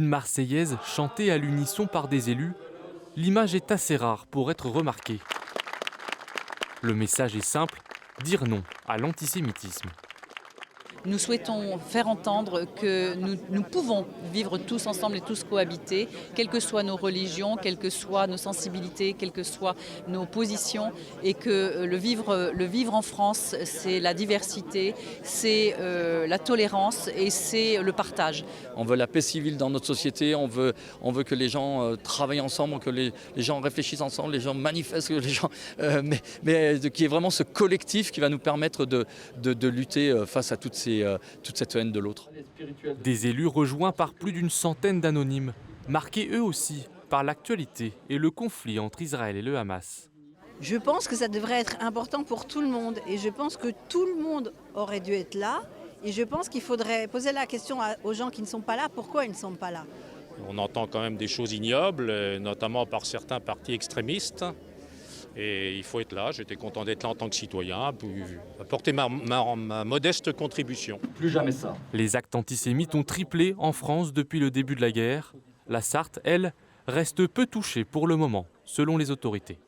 marseillaise chantée à l'unisson par des élus, l'image est assez rare pour être remarquée. Le message est simple, dire non à l'antisémitisme. Nous souhaitons faire entendre que nous pouvons vivre tous ensemble et tous cohabiter, quelles que soient nos religions, quelles que soient nos sensibilités, quelles que soient nos positions, et que le vivre en France, c'est la diversité, c'est la tolérance et c'est le partage. On veut la paix civile dans notre société, on veut que les gens travaillent ensemble, que les gens réfléchissent ensemble, les gens manifestent, que les gens, mais qu'il y ait vraiment ce collectif qui va nous permettre de lutter face à toute cette haine de l'autre. Des élus rejoints par plus d'une centaine d'anonymes, marqués eux aussi par l'actualité et le conflit entre Israël et le Hamas. Je pense que ça devrait être important pour tout le monde et je pense que tout le monde aurait dû être là et je pense qu'il faudrait poser la question aux gens qui ne sont pas là, pourquoi ils ne sont pas là. On entend quand même des choses ignobles, notamment par certains partis extrémistes. Et il faut être là, j'étais content d'être là en tant que citoyen, pour apporter ma modeste contribution. Plus jamais ça. Les actes antisémites ont triplé en France depuis le début de la guerre. La Sarthe, elle, reste peu touchée pour le moment, selon les autorités.